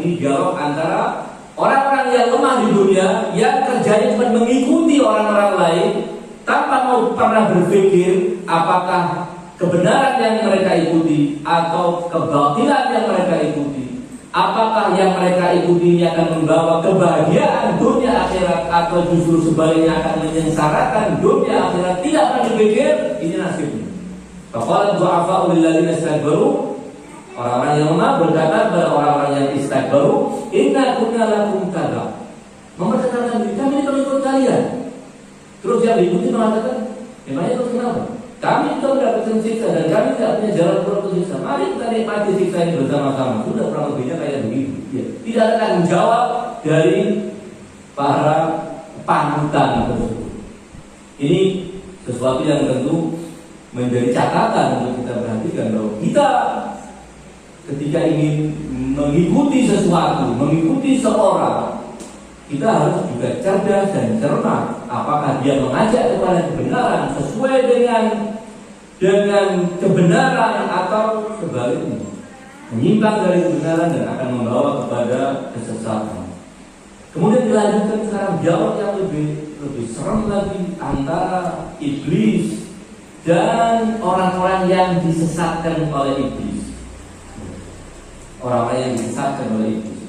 Ini dialog antara orang-orang yang lemah di dunia, yang kerjanya cuma mengikuti orang-orang lain tanpa mau pernah berpikir apakah kebenaran yang mereka ikuti atau kebatilan yang mereka ikuti, apakah yang mereka ikuti ini akan membawa kebahagiaan dunia akhirat atau justru sebaliknya akan menyengsarakan dunia akhirat. Tidak pernah dipikir, ini nasibnya. Faqala du'afa'u lilladzina istakbaru, orang-orang yang lemah berkata kepada orang-orang yang istakbaru, inna kunna lakum tada, memperkenalkan diri kami ini pengikut kalian. Terus yang diikuti mengatakan, memangnya terus kenapa? Kami itu mendapatkan siksa dan kami tidak punya jalan keluar untuk siksa. Mari kita nikmati siksa ini bersama-sama. Sudah kurang lebihnya kayak begitu. Ya. Tidak ada tanggung jawab dari para panutan tersebut. Ini sesuatu yang tentu menjadi catatan untuk kita perhatikan bahwa kita ketika ingin mengikuti sesuatu, mengikuti seorang, kita harus juga cerdas dan cermat. Apakah dia mengajak kepada kebenaran sesuai dengan kebenaran atau sebaliknya menyimpang dari kebenaran dan akan membawa kepada kesesatan. Kemudian dilanjutkan sekarang dialog yang lebih serem lagi antara iblis dan orang-orang yang disesatkan oleh iblis. Orang-orang yang disesatkan oleh iblis.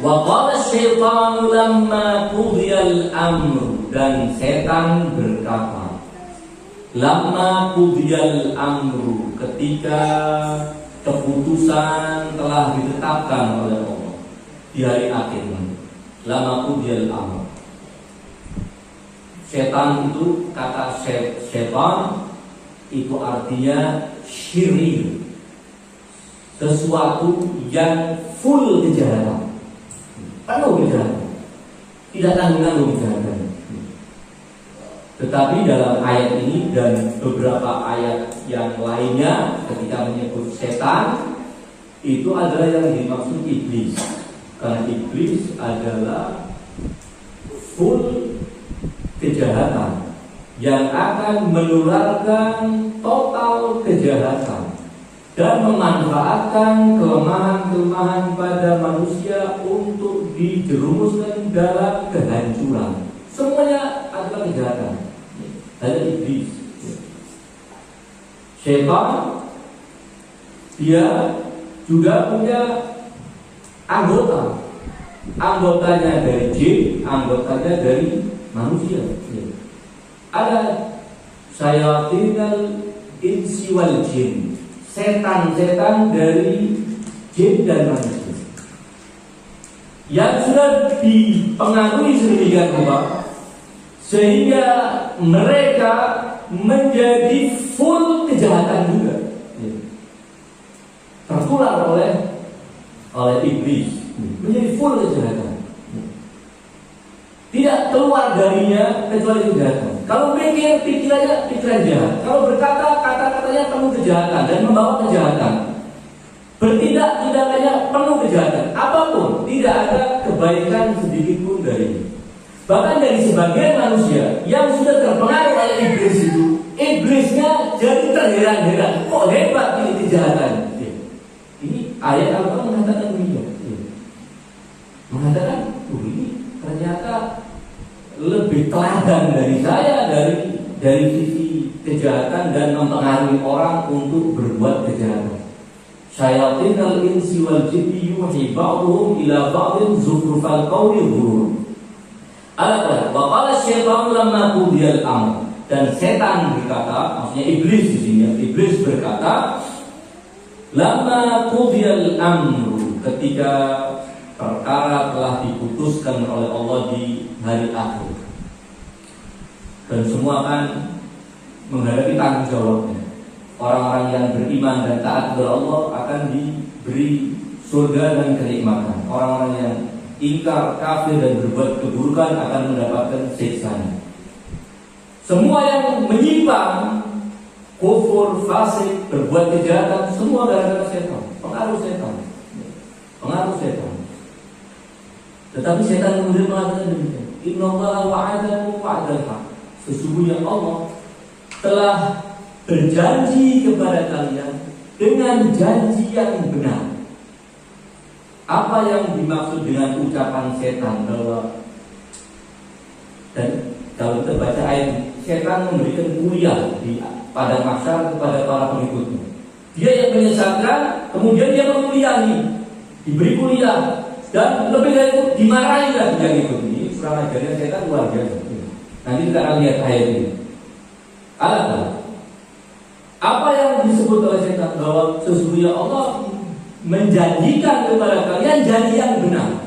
Wa qala asy-syaitanu lamma qudiyal amru, dan setan berkata lamma qudiyal amru, ketika keputusan telah ditetapkan oleh Allah di hari akhir. Lamma qudiyal amru, setan itu, kata setan itu artinya syirir, sesuatu yang full kejahatan, penuh kejahatan, tidak tanggung-tanggung kejahatan. Tetapi dalam ayat ini dan beberapa ayat yang lainnya, ketika menyebut setan, itu adalah yang dimaksud iblis. Karena iblis adalah full kejahatan yang akan menularkan total kejahatan dan memanfaatkan kelemahan-kelemahan pada manusia untuk dijerumuskan dalam kehancuran. Semuanya adalah kejahatan. Ada iblis. Syaitan, dia juga punya anggota. Anggotanya dari jin, anggotanya dari manusia. Ada syayatinal insi wal jin, setan-setan dari jin dan manusia yang sudah dipengaruhi sedemikian rupa sehingga mereka menjadi full kejahatan juga, tertular oleh iblis, menjadi full kejahatan, tidak keluar darinya kecuali kejahatan. Kalau pikir, pikirannya pikiran jahat. Kalau berkata, kata-katanya penuh kejahatan dan membawa kejahatan. Bertindak, tindakannya penuh kejahatan. Apapun, tidak ada kebaikan sedikit pun darinya. Bahkan dari sebagian manusia yang sudah terpengaruh oleh iblis itu, iblisnya jadi terheran-heran. Kok hebat ini kejahatan? Ini ayat Al-Quran mengatakan demikian. Mengatakan, ini ternyata lebih teladan dari saya dari sisi kejahatan dan mempengaruhi orang untuk berbuat kejahatan. Syayatinal insi wal jinni yuhi ba'dhum ila ba'dhin zukhrufal qawli ghurur. Wa qala asy-syaitanu lamma qudiyal amr, dan setan berkata, maksudnya iblis di sini, iblis berkata lamma qudiyal amru, ketika perkara telah diputuskan oleh Allah di hari akhir dan semua akan menghadapi tanggung jawabnya. Orang-orang yang beriman dan taat kepada Allah akan diberi surga dan kenikmatan. Orang-orang yang ingkar, kafir dan berbuat keburukan akan mendapatkan siksanya. Semua yang menyimpang, kufur, fasik, berbuat kejahatan, semua gara-gara setan, pengaruh setan. Pengaruh setan. Tetapi setan kemudian mengatakan demikian, innallaha wa'adakum wa'dal haq, sesungguhnya Allah telah berjanji kepada kalian dengan janji yang benar. Apa yang dimaksud dengan ucapan setan bahwa, dan kalau kita baca ayat, setan memberikan kuliah pada masyarakat kepada para pengikutnya. Dia yang menyesatkan, kemudian dia menguliahi, diberi kuliah, dan lebih dari itu dimarahi lagi yang ikut. Ini kurang ajarnya setan luar biasa. Nanti kita akan lihat ayat ini. Apa yang disebut oleh setan bahwa sesungguhnya Allah menjanjikan kepada kalian janji yang benar.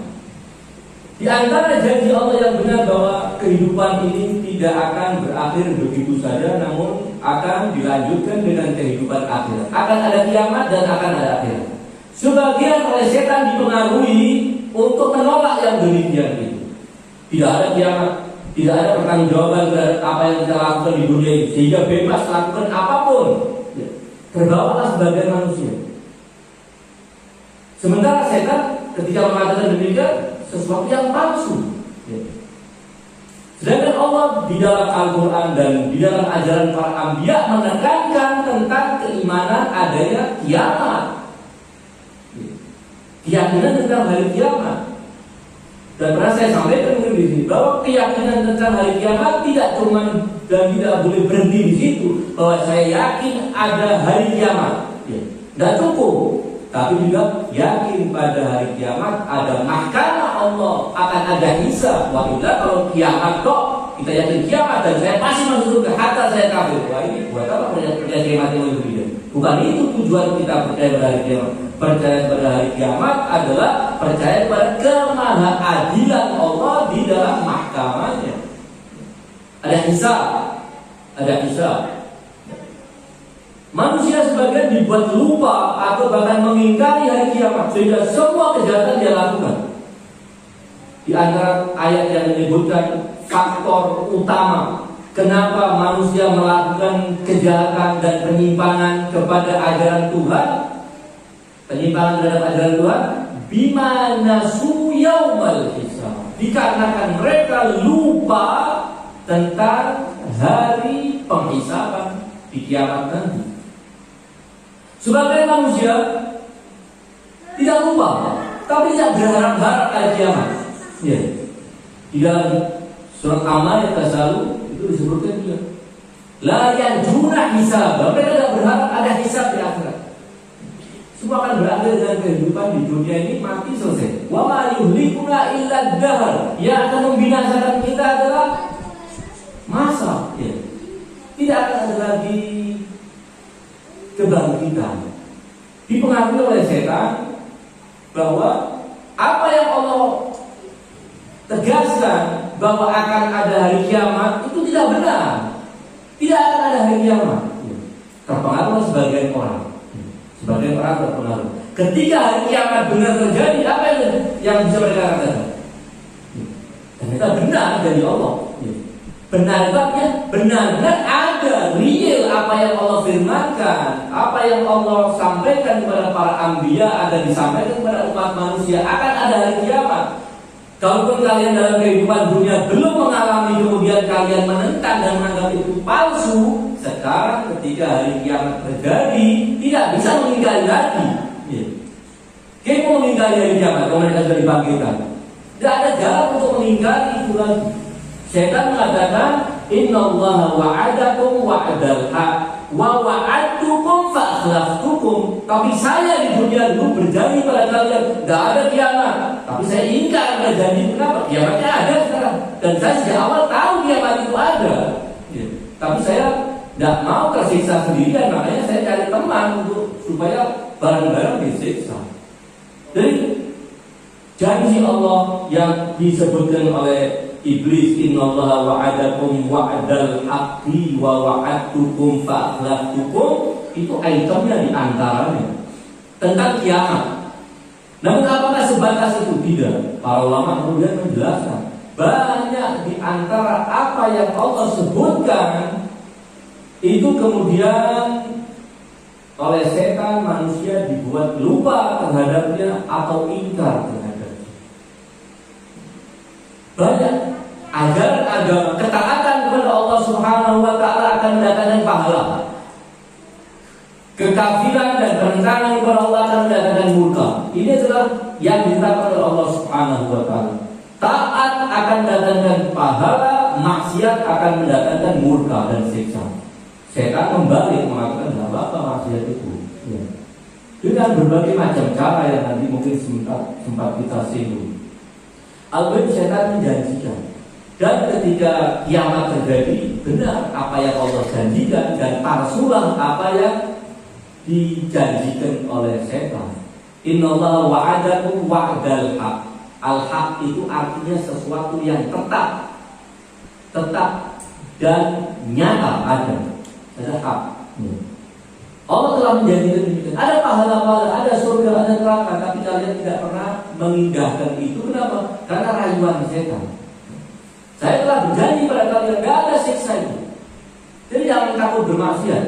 Di antara janji Allah yang benar bahwa kehidupan ini tidak akan berakhir begitu saja, namun akan dilanjutkan dengan kehidupan akhirat. Akan ada kiamat dan akan ada akhirat. Sebagian oleh setan dipengaruhi untuk menolak yang demikian itu. Tidak ada kiamat, tidak ada pertanggungjawaban terhadap apa yang kita lakukan di dunia ini, sehingga bebas lakukan apapun. Terbawalah sebagai manusia. Sementara setan ketika mengatakan demikian sesuatu yang palsu. Sedangkan Allah di dalam Al-Quran dan di dalam ajaran para anbiya menekankan tentang keimanan adanya kiamat, keyakinan tentang hari kiamat. Dan pernah saya sampaikan di sini bahwa keyakinan tentang hari kiamat tidak cuma dan tidak boleh berhenti di situ, bahwa saya yakin ada hari kiamat. Tidak cukup, tapi juga yakin pada hari kiamat ada mahkamah Allah, akan ada hisab. Wahida kalau kiamat kok kita yakin kiamat dan saya pasti masuk surga, hatta saya kafir. Wah, ini buat apa percaya kiamat yang lebih berbeda? Bukan itu tujuan kita percaya pada hari kiamat. Percaya pada hari kiamat adalah percaya pada kemahaadilan Allah di dalam mahkamahnya. Ada hisab, ada hisab. Manusia sebagian dibuat lupa atau bahkan mengingkari hari kiamat sehingga semua kejahatan dia lakukan. Di antara ayat yang menyebutkan faktor utama kenapa manusia melakukan kejahatan dan penyimpangan kepada ajaran Tuhan, penyimpangan terhadap ajaran Tuhan, bima nasu yaumal hisab, dikarenakan mereka lupa tentang hari penghisaban di kiamat nanti. Sebagai manusia tidak lupa, tapi tidak berharap-harap ada kiamat. Ya. Di dalam surat Al-Ma'idah tasalu itu disebutkan juga, la yanjuna hisab, mereka tidak berharap ada hisab di akhirat. Semua akan berakhir dengan kehidupan di dunia ini, mati selesai. Wa ma yuhlikuna illa dahr, yang akan membinasakan kita adalah masa. Ya. Tidak akan ada lagi kebangkitan. Dipengaruhi oleh setan bahwa apa yang Allah tegaskan bahwa akan ada hari kiamat itu tidak benar. Tidak akan ada hari kiamat. Terpengaruh sebagian orang. Sebagian orang terpengaruh. Ketika hari kiamat benar terjadi, apa yang bisa mereka katakan? Ternyata benar dari Allah. Benar artinya benar-benar ada real apa yang Allah firmankan, apa yang Allah sampaikan kepada para anbiya ada disampaikan kepada umat manusia, akan ada hari kiamat. Kalaupun kalian dalam kehidupan dunia belum mengalami, kemudian kalian menentang dan menganggap itu palsu, sekarang ketika hari kiamat terjadi tidak bisa mengingkari lagi. Kita mau mengingkari hari kiamat kalau mereka sudah dibangkitkan, tidak ada jalan untuk mengingkari itu lagi. Setan mengatakan, innallaha wa'adakum wa'adal haq wa wa'adtukum fa akhlaftukum. Tapi saya di dunia dulu berjanji pada kalian tidak ada kiamat, tapi saya ingkar pada janji. Kenapa? Kiamatnya ada sekarang, dan saya sejak awal tahu kiamat itu ada. Tapi saya tidak mau tersiksa sendirian, makanya saya cari teman untuk supaya bareng-bareng disiksa. Jadi janji Allah yang disebutkan oleh Iblis, innallaha wa'adakum wa'adal haqqi wa wa'adtukum fa akhlaftukum, itu itemnya di antaranya tentang kiamat. Namun apakah sebatas itu? Tidak. Para ulama kemudian menjelaskan banyak di antara apa yang Allah sebutkan itu kemudian oleh setan manusia dibuat lupa terhadapnya atau ingkar terhadapnya. Banyak ajaran agama, ketaatan kepada Allah Subhanahu wa taala akan mendatangkan pahala. Kekafiran dan penentangan kepada Allah akan mendatangkan murka. Ini adalah yang ditetapkan oleh Allah Subhanahu wa taala. Taat akan mendatangkan pahala, maksiat akan mendatangkan murka dan siksa. Setan membalik mengatakan tidak apa-apa maksiat itu. Ya. Dengan berbagai macam cara yang nanti mungkin sempat kita singgung. Al-Bani setan menjanjikan, dan ketika kiamat terjadi, benar apa yang Allah janjikan dan palsulah apa yang dijanjikan oleh setan. Innallaha wa'adakum wa'dal haq. Al-haq itu artinya sesuatu yang tetap dan nyata ada hak. Allah telah menjanjikan demikian. Ada pahala-pahala, ada surga, ada neraka, tapi kalian tidak pernah mengindahkan itu. Kenapa? Karena rayuan setan. Saya telah berjanji pada kalian, tidak ada siksa itu. Jadi jangan takut bermaksiat.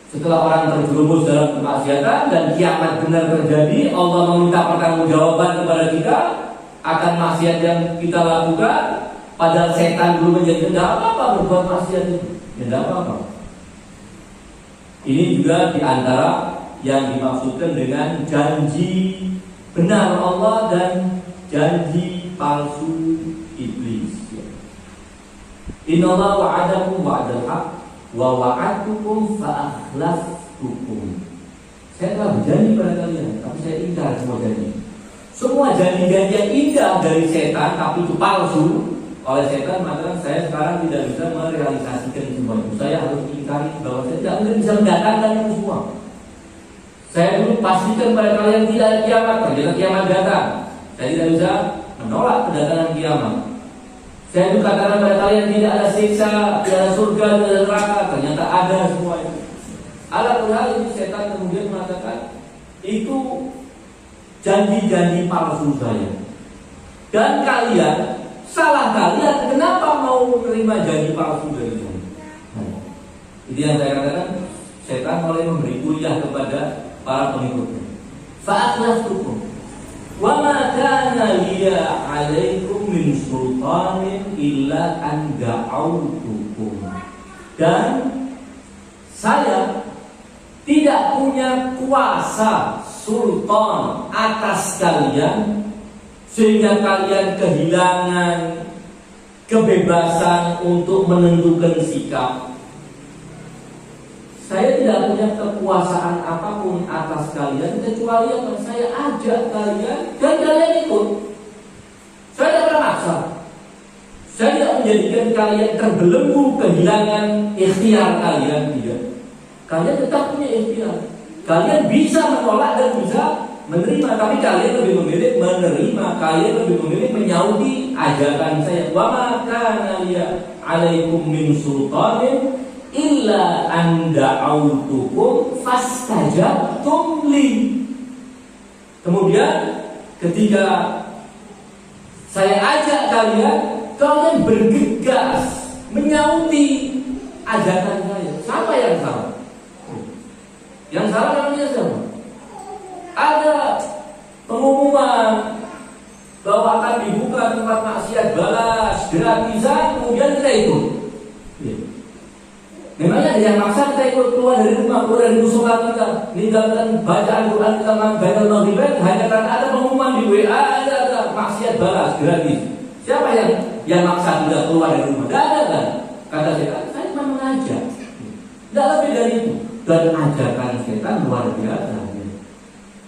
Setelah orang terjerumus dalam kemaksiatan dan kiamat benar terjadi, Allah meminta pertanggungjawaban kepada kita akan maksiat yang kita lakukan. Padahal setan belum menjadikan tidak apa-apa berbuat maksiat itu, tidak apa-apa. Ini juga diantara yang dimaksudkan dengan janji benar Allah dan janji palsu iblis. Innallaha wa'adakum wa'dal haq wa wa'adtukum fa akhlaftukum. Saya telah berjanji pada kalian, tapi saya ingkar semua janji. Semua janji-janji yang indah dari setan, tapi itu palsu oleh setan, maka saya sekarang tidak bisa merealisasikan semua itu. Saya harus ingkari bahwa saya tidak bisa mendatangkan itu semua. Saya dulu pastikan pada kalian tidak ada kiamat, ternyata kiamat datang. Saya tidak bisa menolak kedatangan kiamat. Saya dulu katakan pada kalian tidak ada siksa, tidak ada surga, tidak ada neraka, ternyata ada semua itu. Alhamdulillah ini setan kemudian mengatakan itu janji-janji palsu saya. Dan kalian, salah kalian, kenapa mau menerima janji palsu dari saya? Itu yang saya katakan, setan mulai memberi kuliah kepada para pengikutnya. Fa'akhlaftukum wa ma kana liya 'alaikum min sultanin illa an da'autukum. Dan saya tidak punya kuasa sultan atas kalian sehingga kalian kehilangan kebebasan untuk menentukan sikap. Saya tidak punya kekuasaan apapun atas kalian kecuali apa saya ajak kalian dan kalian ikut. Saya tidak pernah maksa. Saya tidak menjadikan kalian terbelenggu kehilangan ikhtiar kalian, tidak. Kalian tetap punya ikhtiar. Kalian bisa menolak dan bisa menerima, tapi kalian lebih memilih menerima. Kalian lebih memilih menyauti ajakan saya. Wa ma kana liya 'alaikum min sultanin illa an da'autukum fastajabtum li. Kemudian ketika saya ajak kalian, kalian bergegas menyauti ajakan saya. Siapa yang salah? Yang salah namanya siapa? Ada pengumuman bahwa akan dibuka tempat maksiat balas gratisan, kemudian kita ikut. Memangnya ada yang maksa kita ikut keluar dari rumah, keluar dari musola kita, meninggalkan bacaan Quran kita baca maghriban hanya karena ada pengumuman di WA ada maksiat balas gratis. Siapa yang maksa tidak keluar dari rumah? Tidak ada kan? Kata saya cuma mengajak. Tidak lebih dari itu. Dan ajakan setan luar biasa.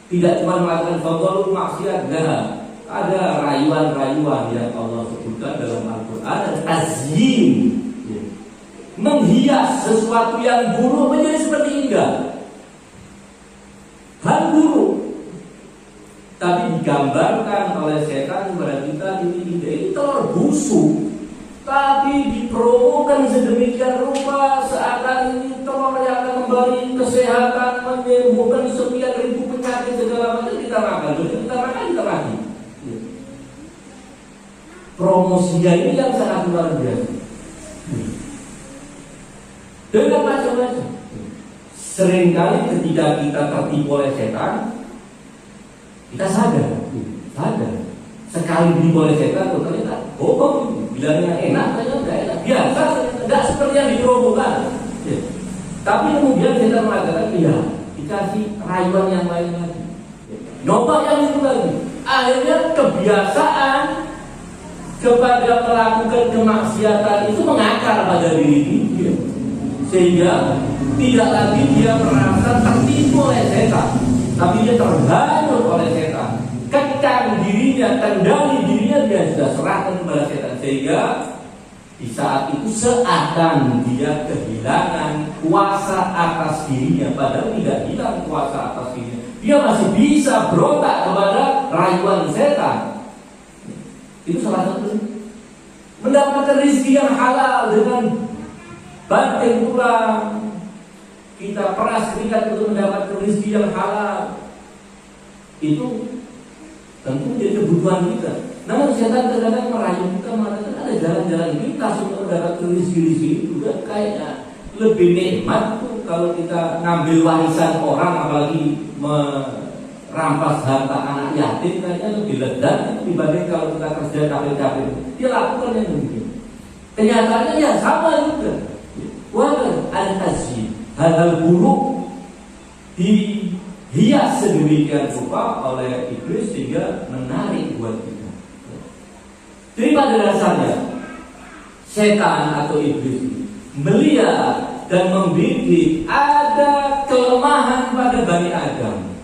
Tidak cuma mengatakan fadhalu maksiat, enggak. Ada rayuan-rayuan yang Allah sebutkan dalam Al-Quran, tazyin, menghias sesuatu yang buruk menjadi seperti indah. Hal buruk, tapi digambarkan oleh setan kepada kita ini indah, ini telur busuk, tapi dipromokan sedemikian rupa seakan ini telur yang akan memberi kesehatan, menyembuhkan sekian ribu penyakit segala macam. Kita makan, kita lagi. Promosinya ini yang sangat luar biasa. Dengan macam-macam. Seringkali ketika kita tertipu oleh setan, kita sadar. Sekali ditipu oleh setan, ternyata bohong. Bilangnya enak, ternyata tidak enak. Biasa, tidak seperti yang dipromokan. Tapi kemudian kita mengatakan, iya, dikasih rayuan yang lain lagi. nyoba yang itu lagi. Akhirnya kebiasaan kepada melakukan kemaksiatan itu mengakar pada diri dia, sehingga tidak lagi dia merasa tertipu oleh setan, tapi dia terhanyut oleh setan. Kekang dirinya, kendali dirinya dia sudah serahkan kepada setan, sehingga di saat itu seakan dia kehilangan kuasa atas dirinya, padahal tidak hilang kuasa atas dirinya. Dia masih bisa berontak kepada rayuan setan. Itu salah satu. Mendapatkan rezeki yang halal dengan banting tulang, kita peras keringat untuk mendapatkan rezeki yang halal, itu tentu jadi kebutuhan kita. Namun setan terkadang merayu kita, mengatakan ada jalan-jalan pintas untuk mendapatkan rezeki itu. Dan kayaknya lebih nikmat tuh kalau kita ngambil warisan orang, apalagi merampas harta anak yatim, kayaknya lebih lezat dibanding kalau kita kerja capek-capek. Dia lakukan yang demikian. Kenyataannya ya sama juga. Walaupun al-azim, hal-hal buruk dihias sedemikian rupa oleh iblis sehingga menarik buat kita. Jadi pada dasarnya setan atau iblis melihat dan membidik ada kelemahan pada Bani Adam.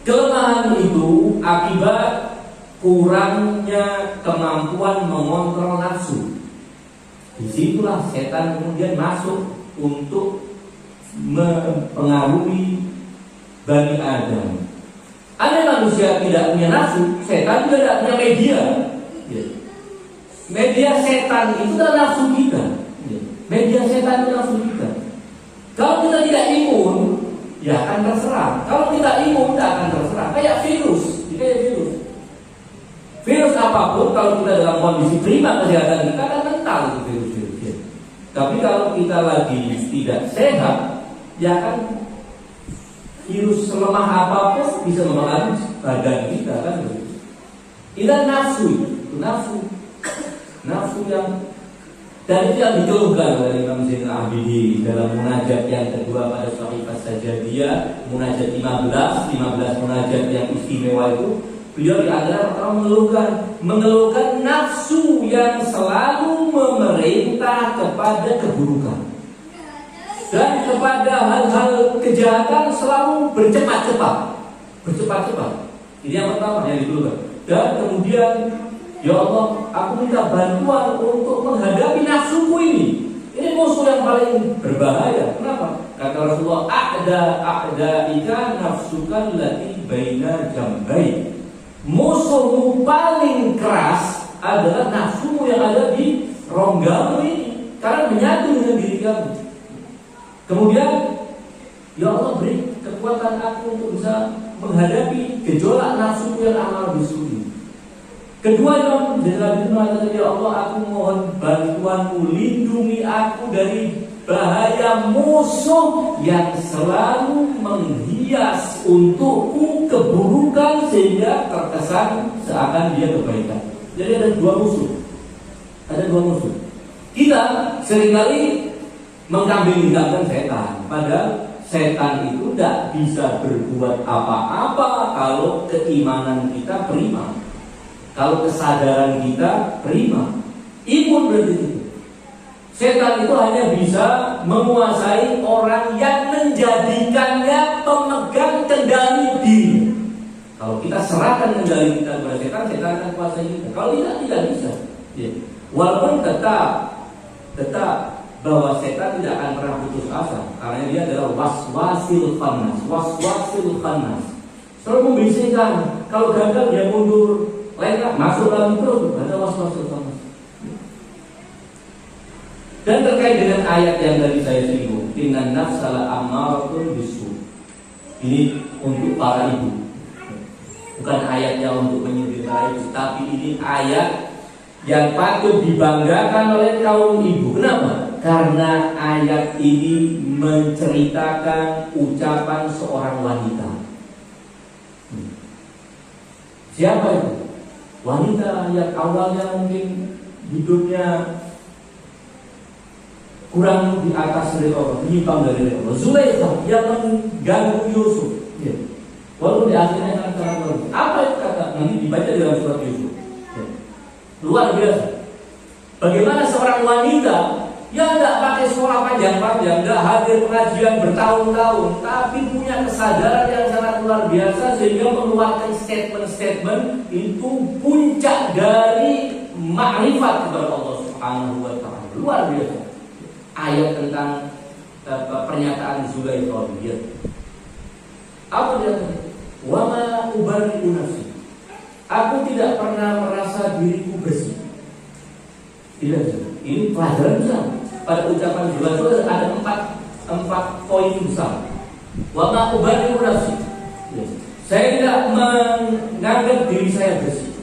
Kelemahan itu akibat kurangnya kemampuan mengontrol nafsu. Disitulah setan kemudian masuk untuk mempengaruhi Bani Adam. Ada manusia tidak punya nafsu, setan juga tidak punya media. Media setan itu adalah nafsu kita. Media setan itu nafsu kita. Kalau kita tidak imun, ya akan terserang. Kalau kita imun, tidak akan terserang. Kayak virus. Virus apapun, kalau kita dalam kondisi prima kesehatan kita akan mental virus-virus. Tapi kalau kita lagi tidak sehat, ya kan virus selemah apapun bisa mempengaruhi badan kita kan. Itu nafsu, nafsu yang dan itu yang dikeluhkan oleh Imam Zainal Abidin dalam munajat yang kedua pada Shahifah Sajadiyah, munajat 15 munajat yang istimewa itu. Beliau di antara pertama mengeluhkan nafsu yang selalu memerintah kepada keburukan dan kepada hal-hal kejahatan selalu bercepat-cepat. Ini yang pertama yang dikeluhkan. Dan kemudian, ya Allah, aku minta bantuan untuk menghadapi nafsuku ini. Ini musuh yang paling berbahaya. Kenapa? Kata Rasulullah, a'da'ika nafsukan lati baina jambai. Musuhmu paling keras adalah nafsumu yang ada di ronggamu ini, karena menyatu dengan diri kamu. Kemudian, ya Allah, beri kekuatan aku untuk bisa menghadapi gejolak nafsuku yang amal bisu. Kedua, ya Allah, aku mohon bantuanmu, lindungi aku dari bahaya musuh yang selalu menghias untukku keburukan sehingga terkesan seakan dia kebaikan. Jadi ada dua musuh. Kita seringkali mengkambing hitamkan setan, padahal setan itu tidak bisa berbuat apa-apa kalau keimanan kita prima, kalau kesadaran kita prima. Imun berarti itu. Setan itu hanya bisa menguasai orang yang menjadikannya pemegang kendali diri. Kalau kita serahkan kendali kita kepada setan, setan akan kuasai kita. Kalau tidak bisa. Ya. Walaupun tetap bahwa setan tidak akan pernah putus asa, karena dia adalah waswasil khannas. Selalu membisikkan, kalau gagal dia mundur, lengkap masuk lagi terus. Ada waswasil khannas. Dan terkait dengan ayat yang tadi saya singgung, innan nafsala ammaratun bisu. Ini untuk para ibu. Bukan ayatnya untuk menyindir para ibu, tapi ini ayat yang patut dibanggakan oleh kaum ibu. Kenapa? Karena ayat ini menceritakan ucapan seorang wanita. Siapa itu? Wanita yang awalnya mungkin hidupnya kurang di atas dari Allah, menyimpang dari Allah. Zulaikha yang mengganggu Yusuf. Ya. Walaupun di akhirnya akan sangat luar biasa. Apa itu kata? Nanti dibaca dalam surat Yusuf. Luar biasa. Bagaimana seorang wanita yang nggak pakai sekolah panjang-panjang, nggak hadir pengajian bertahun-tahun, tapi punya kesadaran yang sangat luar biasa sehingga mengeluarkan statement-statement itu puncak dari makrifat kepada Allah Subhanahu wa Ta'ala. Luar biasa. Ayat tentang pernyataan Zulaikha. Apa dia? Wa ma ubarri'u nafsi. Aku tidak pernah merasa diriku bersih. Tidak. Ini pelajaran besar. Pada ucapan Zulaikha ada empat poin besar. Wa ma ubarri'u nafsi. Saya tidak menganggap diri saya bersih.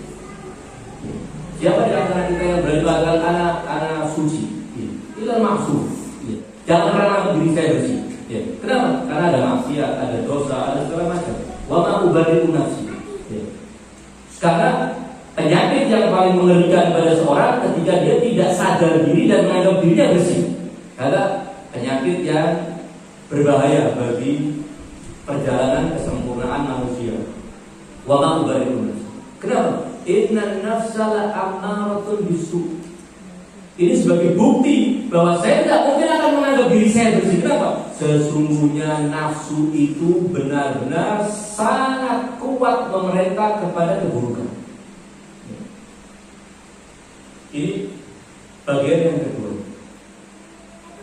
Siapa di antara kita yang berani bakal anak suci? Itu kan maksud. Jangan pernah menganggap diri saya bersih. Kenapa? Karena ada maksiat, ada dosa, ada segala macam. Wa ma ubarri'u nafsi. Sekarang penyakit yang paling mengerikan pada seorang ketika dia tidak sadar diri dan menganggap dirinya bersih. Karena penyakit yang berbahaya bagi perjalanan kesempurnaan manusia. Wa ma ubarri'u nafsi. Kenapa? Inna nafsa la'ammaratun bisu'. Ini sebagai bukti bahwa saya tidak mungkin akan menganggap diri saya bersih. Kenapa? Sesungguhnya nafsu itu benar-benar sangat kuat memerintah kepada keburukan. Ini bagian yang kedua.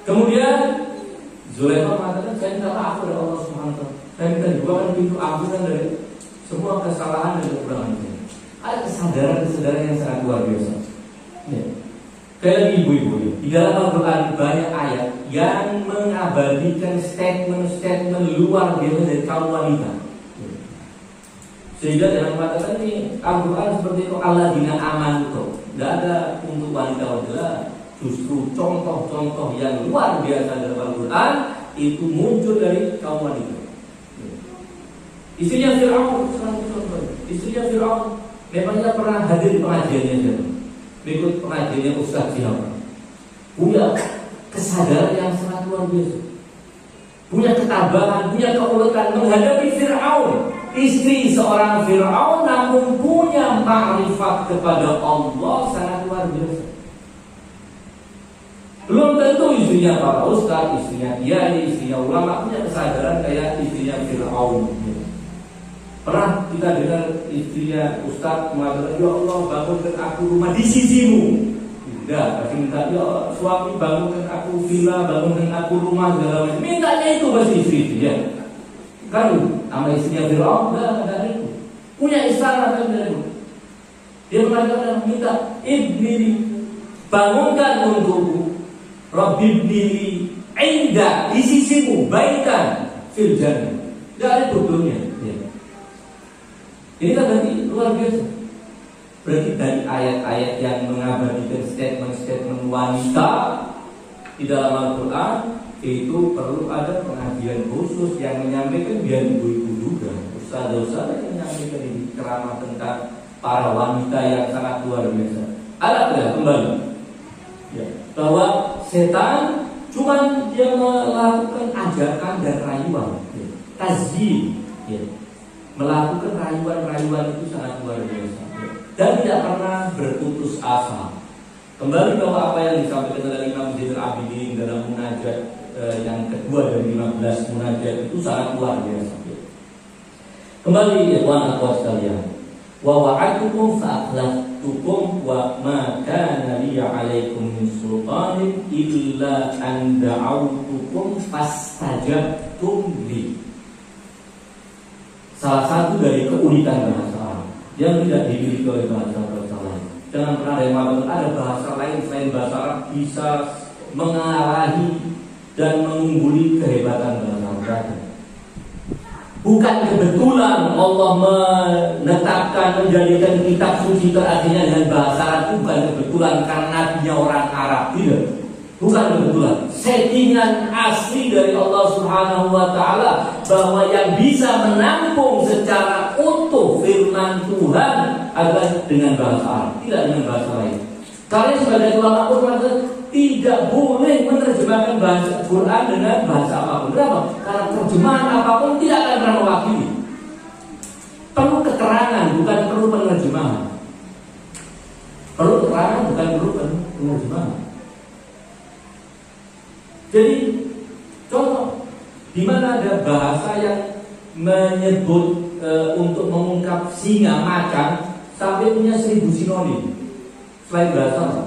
Kemudian Zulaikha mengatakan, saya minta maaf kepada Allah Subhanahu wa Ta'ala. Saya minta juga pintu ampunan dari semua kesalahan dan kekurangan saya. Ada kesadaran yang sangat luar biasa. Kayak ibu-ibu di dalam Al-Quran banyak ayat yang mengabadikan statement-statement luar biasa dari kaum wanita. Sehingga dengan mengatakan ini Al-Quran seperti itu alladzina amanu. Tidak ada untuk wanita-wanita. Justru contoh-contoh yang luar biasa dalam Al-Quran itu muncul dari kaum wanita. Istrinya Fir'aun, memangnya pernah hadir di pengajiannya. Berikut pengajiannya Ustaz siapa? Punya kesadaran yang sangat luar biasa, punya ketabahan, punya keuletan menghadapi Fir'aun, istri seorang Fir'aun, namun punya makrifat kepada Allah sangat luar biasa. Belum tentu istrinya para ustaz, istrinya kiai, istrinya ulama punya kesadaran kayak istrinya Fir'aun. Pernah kita dengar istrinya ustaz mengatakan, ya Allah bangunkan aku rumah di sisimu. Tidak, pasti minta, ya suami bangunkan aku villa, bangunkan aku rumah segala macam. Mintanya itu pasti istri ya. Kan sama istrinya Fir'aun enggak itu. Punya istana kan dari itu. Dia mengatakan minta ibni bangunkan untukku Rabbibni inda di sisimu baitan fil jannah. Tidak ada bodohnya. Ini kan berarti luar biasa. Berarti dari ayat-ayat yang mengabadikan statement-statement wanita di dalam Al-Quran itu perlu ada pengajian khusus yang menyampaikan, biar ibu-ibu juga, ustaz-ustaz yang menyampaikan ini ceramah tentang para wanita yang sangat luar biasa. Ada ya kembali bahwa setan cuma dia melakukan ajakan dan rayuan, tazyin, melakukan rayuan-rayuan itu sangat luar biasa dan tidak pernah berputus asa. Kembali bahwa apa yang disampaikan oleh Imam Zainul Abidin dalam munajat yang kedua dari 15 munajat itu sangat luar biasa. Kembali ya tuan akhwat sekalian, wa wa'atukum fa akhlaftukum wa ma kana li 'alaikum min sultanin illa an da'awtukum fastajabtum li. Salah satu dari keunikan bahasa Arab yang tidak dimiliki oleh bahasa-bahasa lain. Jangan pernah ada yang mengatakan ada bahasa lain selain bahasa Arab bisa mengalahi dan mengungguli kehebatan bahasa Arab. Bukan kebetulan Allah menetapkan menjadikan kitab suci terakhirnya dengan bahasa Arab, bukan kebetulan karena nabinya orang Arab, tidak. Bukan kebetulan, settingan asli dari Allah Subhanahu wa Ta'ala bahwa yang bisa menampung secara utuh firman Tuhan adalah dengan bahasa Arab, tidak dengan bahasa lain. Kalian sebagai ulama Quran tidak boleh menerjemahkan bahasa Quran dengan bahasa apapun. Kenapa? Karena terjemahan apapun tidak akan pernah mewakili. penerjemahan. Jadi contoh di mana ada bahasa yang menyebut untuk mengungkap singa, macan sampai punya 1000 sinonim selain bahasa.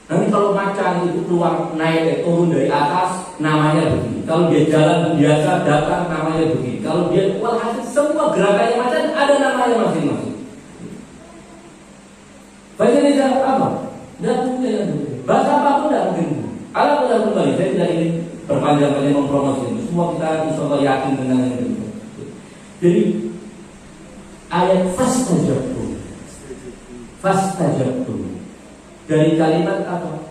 Nanti kalau macan itu keluar naik turun dari atas namanya begini. Kalau dia jalan biasa datang namanya begini. Kalau dia walhasil semua gerakannya macan ada namanya masing-masing. Bahasa Indonesia apa? Tidak mungkin. Bahasa apapun tidak mungkin. Kalau kita kembali, saya tidak ingin berpanjang-panjang mempromosi ini. Semua kita insyaallah yakin dengan itu. Jadi ayat fastajabtu dari kalimat apa?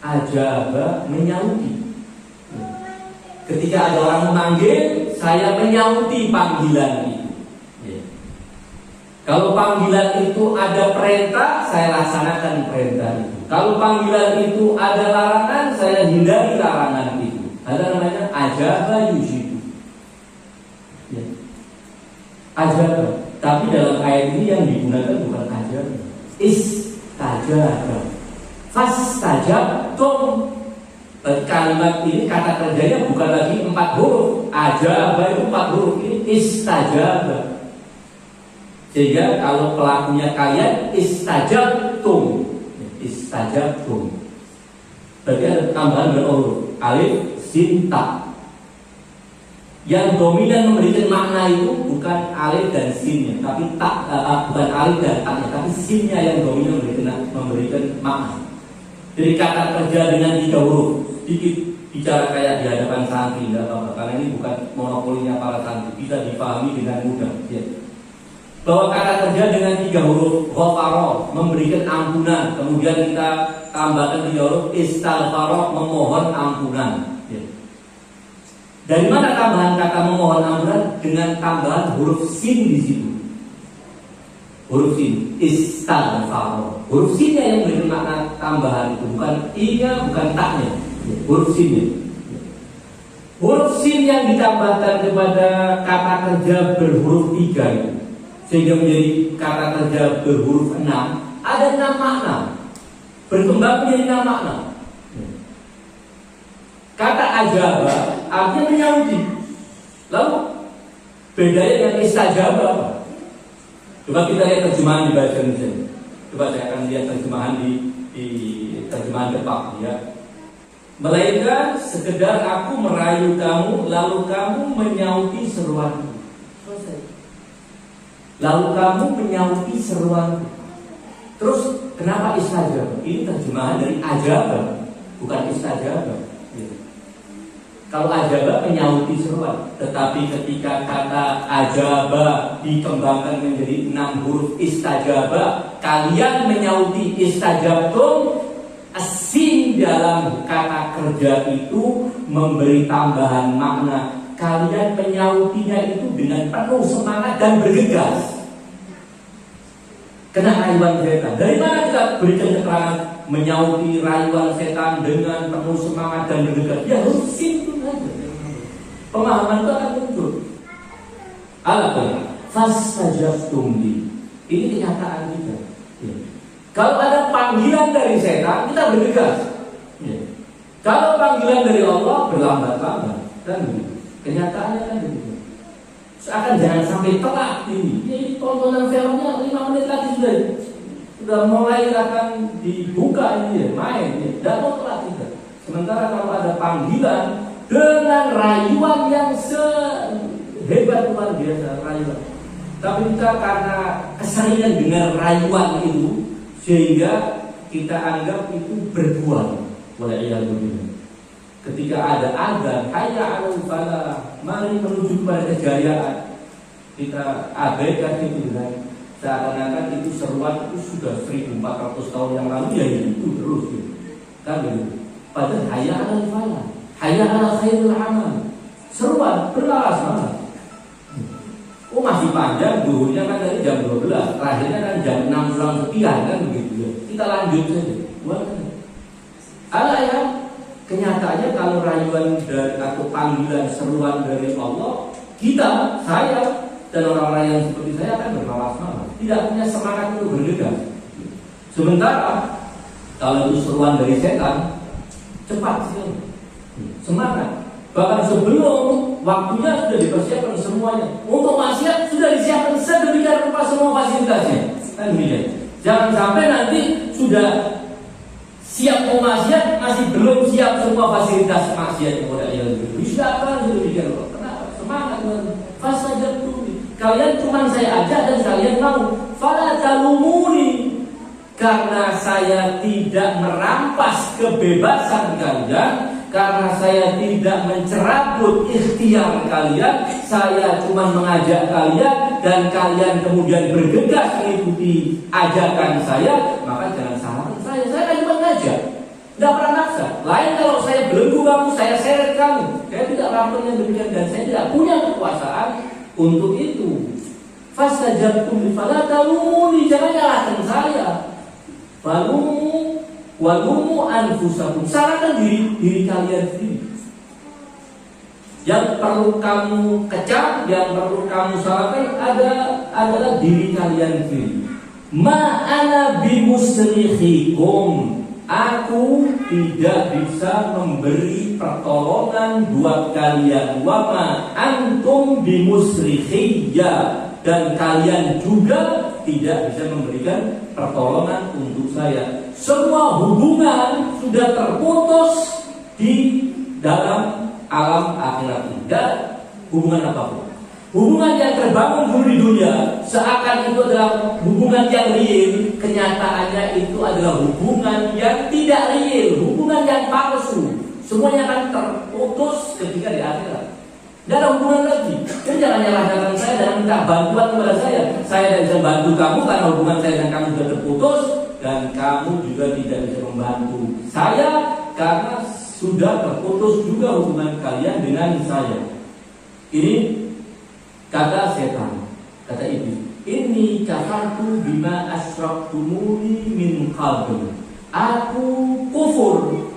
Ajaba menyauti. Ketika ada orang memanggil, saya menyauti panggilan itu. Kalau panggilan itu ada perintah, saya laksanakan perintah itu. Kalau panggilan itu ada larangan, saya hindari larangan itu. Ada namanya ajaba yujibu. Ajaba. Tapi dalam ayat ini yang digunakan bukan ajaba, istajaba. Fastajabtum. Kalimat ini kata kerjanya bukan lagi 4 huruf. Ajaba itu 4 huruf, ini istajaba. Sehingga kalau pelakunya kalian istajabtum. Berarti ada tambahan huruf alif, sin, ta. Yang dominan memberikan makna itu bukan alif dan sinnya, tapi tak, bukan alif dan taknya, tapi sinnya yang dominan memberikan makna. Jadi kata kerja dengan 3 huruf, sedikit bicara kayak di hadapan santri, tidak apa-apa, karena ini bukan monopolinya para santri, bisa dipahami dengan mudah. Ya. Bahwa kata kerja dengan 3 huruf ghafara memberikan ampunan, kemudian kita tambahkan 3 huruf istaghfara memohon ampunan. Ya. Dari mana tambahan kata memohon ampunan? Dengan tambahan huruf sin di situ. Huruf sin istaghfara. Huruf sinnya yang memberikan makna tambahan itu, bukan i-nya, bukan taknya. Ya. Huruf sinnya. Huruf sin yang ditambahkan kepada kata kerja berhuruf 3 itu, sehingga menjadi kata kerja berhuruf 6, ada 6 makna, berkembang menjadi 6 makna. Kata ajaba artinya menyauti. Lalu bedanya dengan istajaba apa? Coba kita lihat terjemahan di bahasa Indonesia. Coba saya akan lihat terjemahan di terjemahan Jepang ya. Melainkan sekedar aku merayu kamu, lalu kamu menyauti seruanku. Selesai. Lalu kamu menyauti seruanku. Terus kenapa istajabah? Ini terjemahan dari ajabah, bukan istajabah. Ya. Kalau ajabah menyauti seruan, tetapi ketika kata ajabah dikembangkan menjadi 6 huruf istajabah, kalian menyauti istajabtum. Asin dalam kata kerja itu memberi tambahan makna. Kalian menyautinya itu dengan penuh semangat dan bergegas. Kena rayuan setan. Dari mana kita berikan keterangan menyauti rayuan setan dengan penuh semangat dan bergegas? Ya harus itu saja. Pemahaman itu akan muncul. Apa? Fastajabtum li. Ini kenyataan kita. Ya. Kalau ada panggilan dari setan, kita bergegas. Ya. Kalau panggilan dari Allah, berlambat-lambat. Kan begitu. Kenyataannya kan begitu. Seakan jangan sampai telat ini. Ini tontonan filmnya 5 menit lagi sudah mulai akan dibuka ini ya, main ya. Tidak mau telat juga. Sementara kalau ada panggilan dengan rayuan yang sehebat luar biasa rayuan. Tapi kita karena keseringan dengar rayuan itu, sehingga kita anggap itu berbuah. Wala'iyadzubillah. Ketika ada azan, hayya 'alal falah, mari menuju kepada kejayaan, kita abaikan itu dengan seakan-akan itu seruan itu sudah 1400 tahun yang lalu, ya itu terus gitu. Kan begitu. Padahal hayya 'alal falah, hayya 'alal khairil amal. Seruan berlalas-lalas. Oh masih panjang, duhurnya kan dari jam 12, terakhirnya kan jam 6 kurang sekian kan begitu ya. Kita lanjut saja. Ya, kenyataannya kalau rayuan dari atau panggilan seruan dari Allah, kita, saya dan orang-orang yang seperti saya akan bermalas-malas, tidak punya semangat untuk bergegas. Sementara kalau itu seruan dari setan, cepat sih, semangat. Bahkan sebelum waktunya sudah dipersiapkan semuanya. Untuk maksiat sudah disiapkan sedemikian rupa semua fasilitasnya. Kan demikian. Jangan sampai nanti sudah siap mau maksiat, masih belum siap semua fasilitas maksiat kepada Allah. Sudah apa demikian? Kenapa? Semangat fasa jatuh. Kalian cuma saya ajak dan kalian mau. Fala talumuni, karena saya tidak merampas kebebasan kalian. Karena saya tidak mencerabut ikhtiar kalian, saya cuma mengajak kalian dan kalian kemudian bergegas mengikuti ajakan saya, maka jangan salahkan saya. Saya kan cuma ngajak, tidak pernah maksa. Lain kalau saya belenggu kamu, saya seret kamu. Saya tidak melakukan yang demikian dan saya tidak punya kekuasaan untuk itu. Fastajabtum li fala talumuni, jangan nyalahkan saya. Walumu anfusakum, salahkan diri kalian sendiri. Yang perlu kamu kecam, yang perlu kamu salahkan adalah diri kalian sendiri. Ma'ana bimusrihikum, aku tidak bisa memberi pertolongan buat kalian. Wa ma antum bimusrihiyya, dan kalian juga tidak bisa memberikan pertolongan untuk saya. Semua hubungan sudah terputus di dalam alam akhirat ini. Dan hubungan apapun, hubungan yang terbangun dulu di dunia seakan itu adalah hubungan yang real, kenyataannya itu adalah hubungan yang tidak real, hubungan yang palsu. Semuanya akan terputus ketika di akhirat. Tidak ada hubungan lagi. Jadi jangan nyalahkan saya dan minta bantuan kepada saya. Saya tidak bisa bantu kamu karena hubungan saya dan kamu sudah terputus, dan kamu juga tidak bisa membantu saya karena sudah terputus juga hubungan kalian dengan saya. Ini kata setan, kata iblis. Ini kafartu bima asyraktumuni min qabl. Aku kufur,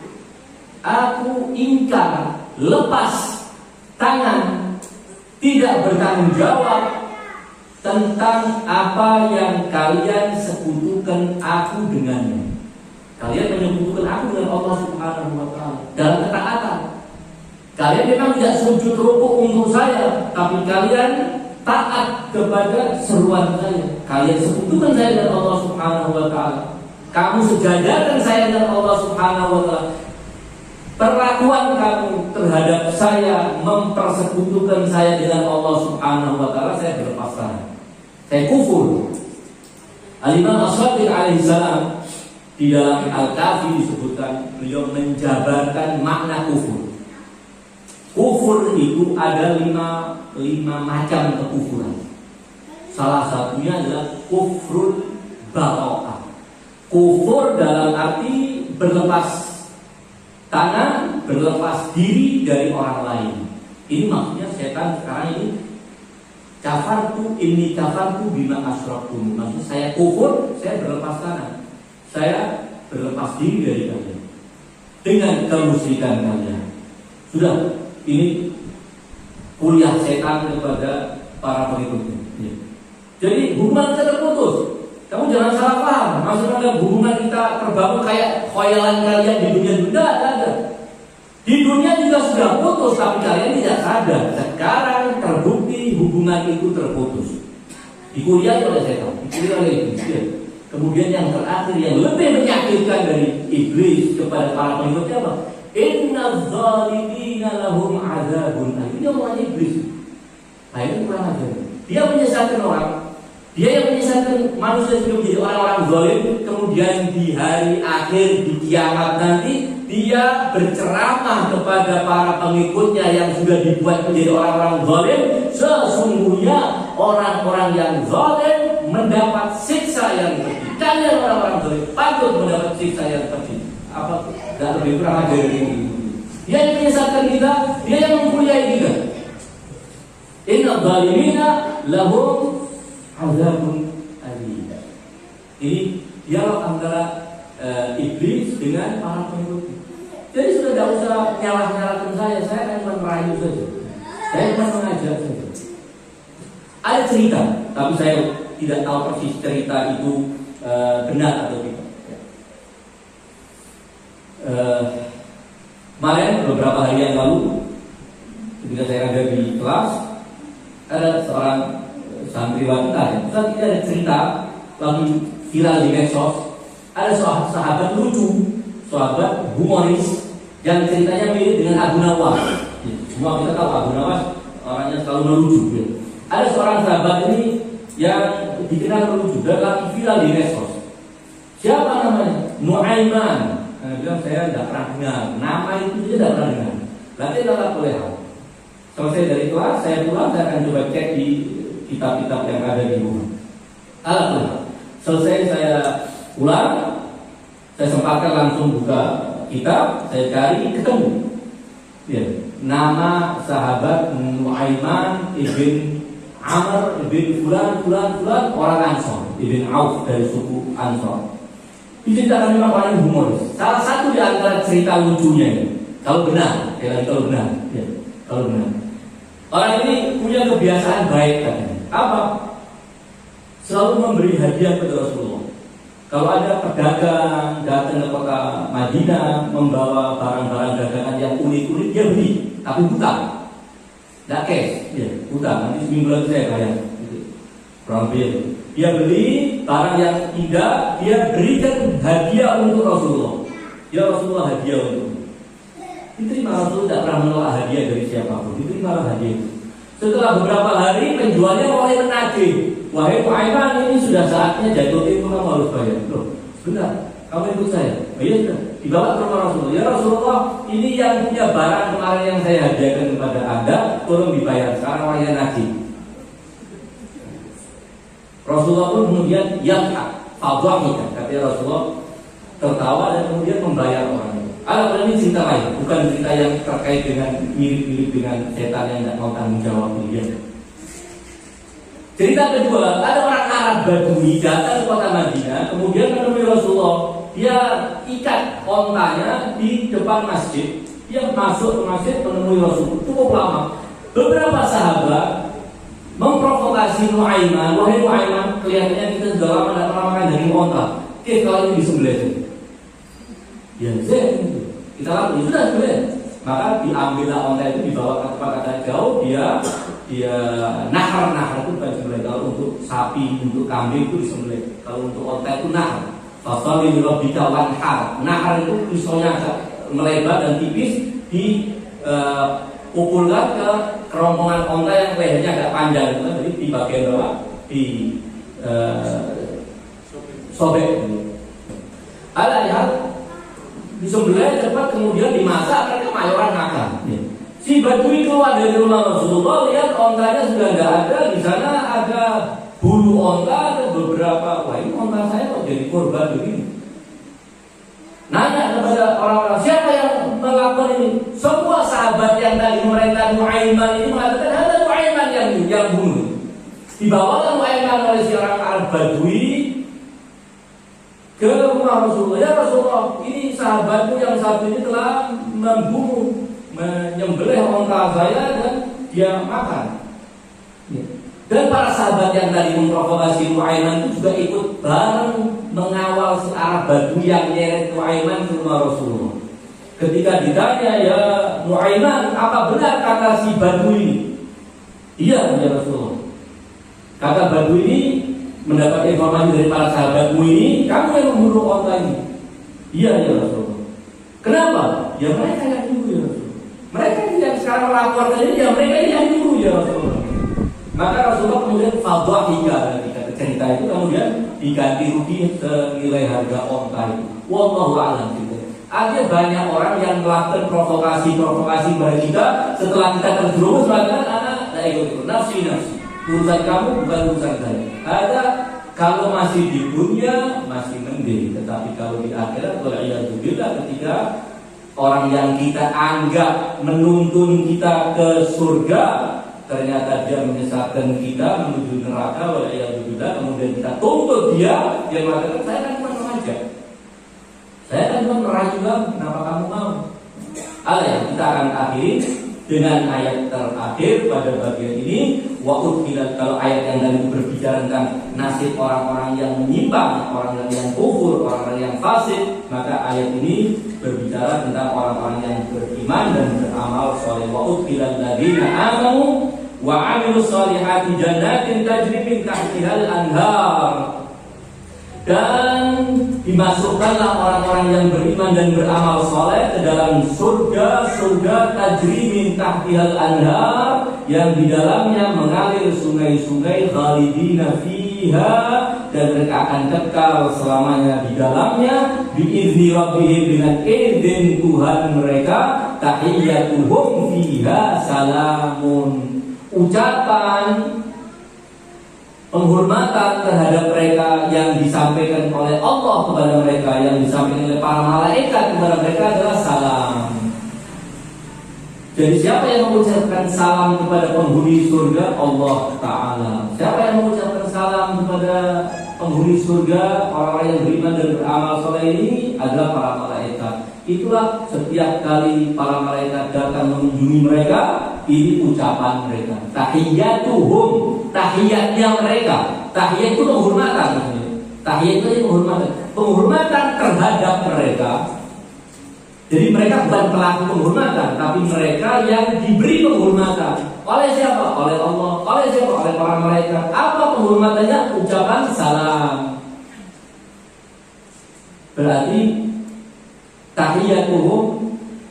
aku ingkar, lepas tangan, tidak bertanggung jawab tentang apa yang kalian sekutukan aku dengannya. Kalian menyekutukan aku dengan Allah Subhanahu wa Ta'ala dalam ketaatan. Kalian memang tidak sujud rukuk untuk saya, tapi kalian taat kepada seruan saya. Kalian sekutukan saya dengan Allah Subhanahu wa Ta'ala. Kamu sejajarkan saya dengan Allah Subhanahu wa Ta'ala. Perlakuan kamu terhadap saya, mempersekutukan saya dengan Allah Subhanahu wa Ta'ala, saya berlepas tangan. Saya kufur. Al-Imam As-Shadiq alaihissalam di dalam Al-Kafi disebutkan, beliau menjabarkan makna kufur. Kufur itu ada lima macam kekufuran. Salah satunya adalah kufrul barokah. Kufur dalam arti berlepas tangan, berlepas diri dari orang lain. Ini maksudnya setan sekarang ini kafartu bima asyraktum. Maksudnya saya kufur, saya berlepas tangan, saya berlepas diri dari kalian dengan kemusyrikan kalian. Sudah, ini kuliah setan kepada para pengikutnya. Ya. Jadi hubungan kita terputus. Kamu jangan salah paham. Maksudnya hubungan kita terbangun kayak khayalan kalian di dunia. Tidak ada. Di dunia juga sudah putus, tapi kalian tidak sadar. Sekarang terbukti hubungan itu terputus. Dikuliah oleh setan, dikuliah oleh iblis. Ya. Kemudian yang terakhir yang lebih menyakitkan dari iblis kepada para pengikutnya apa? Inna zalimina lahum azabun. Ini omongan iblis. Nah ini kurang ajar. Dia menyesatkan orang. Dia yang menyesatkan manusia sebelum menjadi orang-orang zalim. Kemudian di hari akhir, di kiamat nanti, dia berceramah kepada para pengikutnya yang sudah dibuat menjadi orang-orang zalim. Sesungguhnya orang-orang yang zalim mendapat siksa yang pedih. Kalian orang-orang zalim patut mendapat siksa yang pedih. Apa? Tidak lebih kurang ajar dari ini. Dia yang menyesatkan kita, dia yang mempunyai kita. Inna zalimina lahum azabun alim. Ini dialog antara iblis dengan para pengikut. Jadi sudah tidak usah nyalah-nyalahkan saya hanya merayu saja. Saya hanya mengajak saja. Ada cerita, tapi saya tidak tahu persis cerita itu benar atau tidak. Kemarin beberapa hari yang lalu ketika saya ada di kelas, ada seorang santri wanita, Ustaz, ini ada cerita lagi viral di medsos. Ada sahabat lucu, sahabat humoris yang ceritanya mirip dengan Abu Nawas. Semua kita tahu Abu Nawas orangnya selalu melucu. Ada seorang sahabat ini yang dikenal melucu dan lagi viral di medsos. Siapa namanya? Nuaiman. Saya bilang saya tidak pernah dengar. Nama itu saja tidak pernah dengar. Berarti adalah boleh hal. Selesai dari kelas, saya pulang, saya akan coba cek di kitab-kitab yang ada di rumah. Alhamdulillah. Selesai saya pulang, saya sempatkan langsung buka kitab, saya cari, ketemu. Ya, nama sahabat Nuaiman ibn Amr ibn Fulan orang Ansor, ibn Auf dari suku Ansor. Diceritakan memang orang humoris. Salah satu di antara cerita lucunya ini, kalau benar, kalau benar. Orang ini punya kebiasaan baik kan? Apa? Selalu memberi hadiah kepada Rasulullah. Kalau ada pedagang datang ke kota Madinah membawa barang-barang dagangan yang unik-unik, dia beli, tapi hutang. Tidak cash, ya, hutang. Nanti seminggu lagi saya bayar. Kurang lebih. Dia beli barang yang indah, dia berikan hadiah untuk Rasulullah. Ya Rasulullah, hadiah untuk. Diterima. Rasulullah tidak pernah menolak hadiah dari siapapun. Diterima hadiah. Setelah beberapa hari penjualnya mulai menagih. Wahai Nuaiman, ini sudah saatnya jatuh tempo, kamu harus bayar. Loh, benar, kamu ikut saya. Oh iya sudah, dibawa ke rumah Rasulullah. Ya Rasulullah, ini yang punya barang kemarin yang saya hadiahkan kepada Anda, tolong dibayar. Sekarang orangnya nagih. Rasulullah pun kemudian fadhahika, kata Rasulullah tertawa dan kemudian membayar orang itu. Ini cerita lain, bukan cerita yang terkait dengan mirip-mirip dengan setan yang tidak mau tanggung jawab ini. Cerita kedua, ada orang Arab Badui datang ke kota Madinah, kemudian menemui Rasulullah. Dia ikat ontanya di depan masjid. Dia masuk ke masjid menemui Rasulullah. Cukup lama. Beberapa sahabat memprovokasi Nuaiman. Wahai Nuaiman, kelihatannya kita sudah lama tidak pernah makan daging onta. Oke, kalau ini disembelih. Ya, kita lakukan sudah disembelih. Maka diambillah onta itu, dibawa ke tempat agak jauh. Dia nahar itu bukan disembelih. Kalau untuk sapi, untuk kambing itu disembelih. Kalau untuk onta itu nahar. Fasali rabbika wanhar. Nahar itu pisaunya agak melebar dan tipis, dipukulkan ke kerongkongan onta yang lehernya agak panjang. Jadi di bagian bawah sobek. Ada yang disembelih cepat, kemudian dimasak, mereka mayoran makan. Si Badui keluar dari rumah Rasulullah, lihat ontanya sudah tidak ada. Di sana ada bulu onta, ada beberapa. Wah, ini onta saya kok jadi korban begini. Nanya kepada orang-orang, siapa yang melakukan ini? Semua sahabat yang tadi mereka Nuaiman ini mengatakan ada Nuaiman yang bunuh. Dibawakan Nuaiman oleh si orang Arab Badui ke rumah Rasulullah. Ya Rasulullah, ini sahabatmu yang satu ini telah menyembelih onta saya dan dia makan. Dan para sahabat yang tadi memprovokasi Nuaiman itu juga ikut bareng mengawal si Arab Badui yang nyeret Nuaiman ke rumah Rasulullah. Ketika ditanya, ya Nuaiman, apa benar kata si Badui ini? Iya, ya Rasulullah. Kata Badui ini mendapat informasi dari para sahabatmu ini, kamu yang membunuh onta ini. Iya, ya Rasulullah. Kenapa? Ya mereka yang nyuruh, ya Rasulullah. Mereka yang sekarang melaporkan ini, ya mereka yang nyuruh, ya Rasulullah. Maka Rasulullah kemudian fadhahika, cerita itu kemudian diganti rugi senilai harga onta itu. Wallahu a'lam. Ada banyak orang yang melakukan provokasi kepada kita setelah kita terjerumus melakukan nafsi. Urusan kamu bukan urusan saya. Ada kalau masih di dunia masih mending, tetapi kalau di akhirat wal'iyadzubillah, ketika orang yang kita anggap menuntun kita ke surga ternyata dia menyesatkan kita menuju neraka wal'iyadzubillah, kemudian kita tuntut dia mengatakan saya kan cuma mengajak, saya kan cuma merayu kamu, kenapa kamu mau? Kita akan akhiri dengan ayat terakhir pada bagian ini, wa udkhilat. Kalau ayat yang tadi berbicara tentang nasib orang-orang yang menyimpang, orang-orang yang kufur, orang-orang yang fasik, maka ayat ini berbicara tentang orang-orang yang beriman dan beramal soleh. Wa udkhilat ladzina amanu wa 'amilus solihati jannatin tajri min tahtihal anhar. Dan dimasukkanlah orang-orang yang beriman dan beramal soleh ke dalam surga-surga tajri min tahtihal anhar, yang di dalamnya mengalir sungai-sungai khalidina fiha, dan mereka akan kekal selamanya di dalamnya, biizni rabbihim, dengan izin Tuhan mereka, tahiyyatuhum fiha salamun. Ucapan penghormatan terhadap mereka yang disampaikan oleh Allah kepada mereka, yang disampaikan oleh para malaikat kepada mereka adalah salam. Jadi siapa yang mengucapkan salam kepada penghuni surga? Allah Ta'ala. Siapa yang mengucapkan salam kepada penghuni surga, orang-orang yang beriman dan beramal soleh ini adalah para malaikat. Itulah setiap kali para malaikat datang mengunjungi mereka, ini ucapan mereka. Tahiyyatuhum, tahiyatnya mereka. Tahiyat itu penghormatan. Tahiyat itu penghormatan. Penghormatan terhadap mereka. Jadi mereka bukan pelaku penghormatan, tapi mereka yang diberi penghormatan. Oleh siapa? Oleh Allah. Oleh siapa? Oleh para malaikat. Apa penghormatannya? Ucapan salam. Berarti tahiyyatuhum,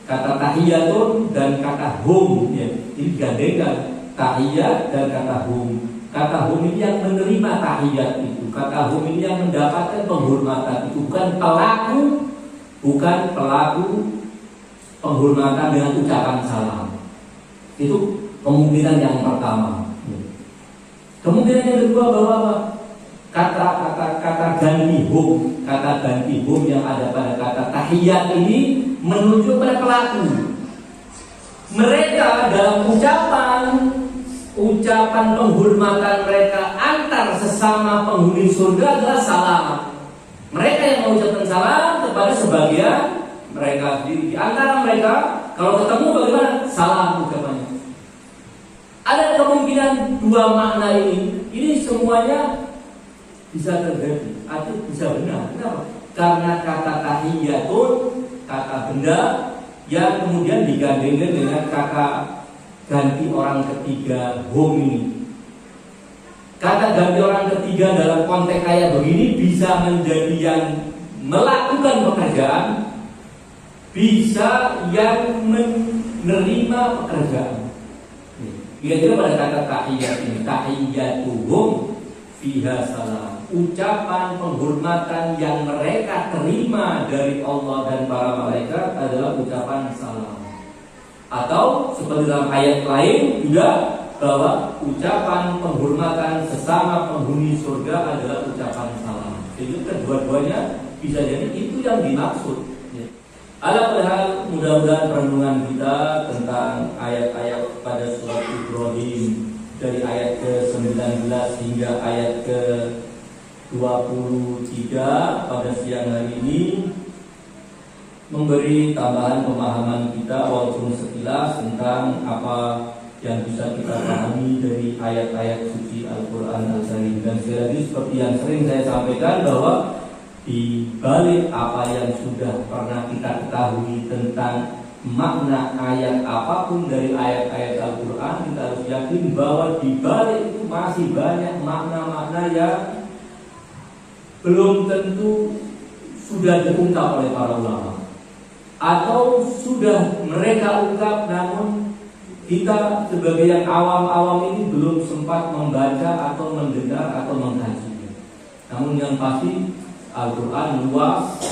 kata tahiyatun dan kata hum, ya, ini gandengan. Tahiyat dan kata hum. Kata hum ini yang menerima tahiyat itu. Kata hum ini yang mendapatkan penghormatan itu. Bukan pelaku penghormatan dengan ucapan salam. Itu kemungkinan yang pertama. Kemungkinan yang kedua bahwa apa? Kata ganti hum yang ada pada kata tahiyat ini menunjuk pada pelaku. Mereka dalam ucapan penghormatan mereka antar sesama penghuni surga adalah salam. Mereka yang mengucapkan salam kepada sebagian mereka sendiri. Di antara mereka, kalau ketemu bagaimana? Salam ucapannya. Ada kemungkinan dua makna ini. Ini semuanya bisa terjadi atau bisa benar. Kenapa? Karena kata tahiyyatun, kata benda yang kemudian digandengkan dengan kata ganti orang ketiga hum ini. Kata ganti orang ketiga dalam konteks kayak begini bisa menjadi yang melakukan pekerjaan, bisa yang menerima pekerjaan. Kira-kira pada kata tahiyyat ini, tahiyyatuhum fiha salam. Ucapan penghormatan yang mereka terima dari Allah dan para malaikat adalah ucapan salam. Atau seperti dalam ayat lain juga, bahwa ucapan penghormatan sesama penghuni surga adalah ucapan salam. Jadi kedua-duanya bisa jadi itu yang dimaksud. Alhamdulillah, mudah-mudahan renungan kita tentang ayat-ayat pada surat Ibrahim dari ayat ke-19 hingga ayat ke-23 pada siang hari ini memberi tambahan pemahaman kita walaupun sekilas tentang apa yang bisa kita pahami dari ayat-ayat suci Al-Quran Al-Karim. Dan sekali lagi seperti yang sering saya sampaikan, bahwa di balik apa yang sudah pernah kita ketahui tentang makna ayat apapun dari ayat-ayat Al-Quran, kita harus yakin bahwa di balik itu masih banyak makna-makna yang belum tentu sudah diungkap oleh para ulama, atau sudah mereka ungkap namun kita sebagai yang awam-awam ini belum sempat membaca atau mendengar atau mengkajinya. Namun yang pasti Al-Quran luas,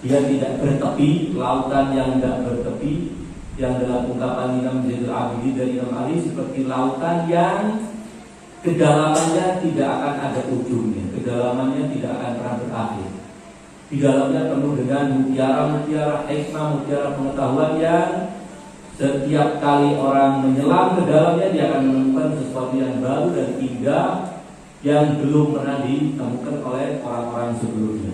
dia tidak bertepi, lautan yang tidak bertepi, yang dalam ungkapan Imam Zainul Abidin dari Imam Ali seperti lautan yang kedalamannya tidak akan ada ujungnya, kedalamannya tidak akan pernah berakhir. Di dalamnya penuh dengan mutiara-mutiara hikmah, mutiara pengetahuan yang setiap kali orang menyelam ke dalamnya dia akan menemukan sesuatu yang baru dan indah yang belum pernah ditemukan oleh orang-orang sebelumnya.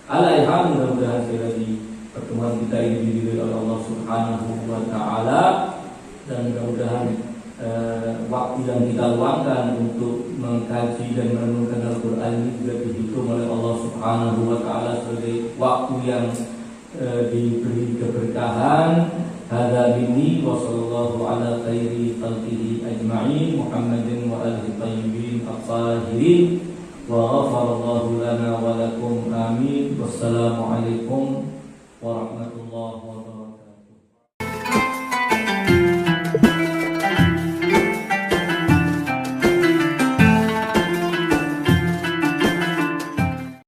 Alhamdulillah, mudah-mudahan sekali lagi pertemuan kita ini diridhoi oleh Allah Subhanahu wa taala, dan mudah-mudahan waktu yang kita luangkan untuk mengkaji dan merenungkan Al-Quran ini juga dihitung oleh Allah Subhanahu wa Ta'ala sebagai waktu yang diberi keberkahan. Hadza minni wa sallallahu ala khairi khalqihi ajma'in Muhammadin wa alihi thayyibin at-tahirin wa ghafarallahu lana wa lakum amin. Wassalamu alaikum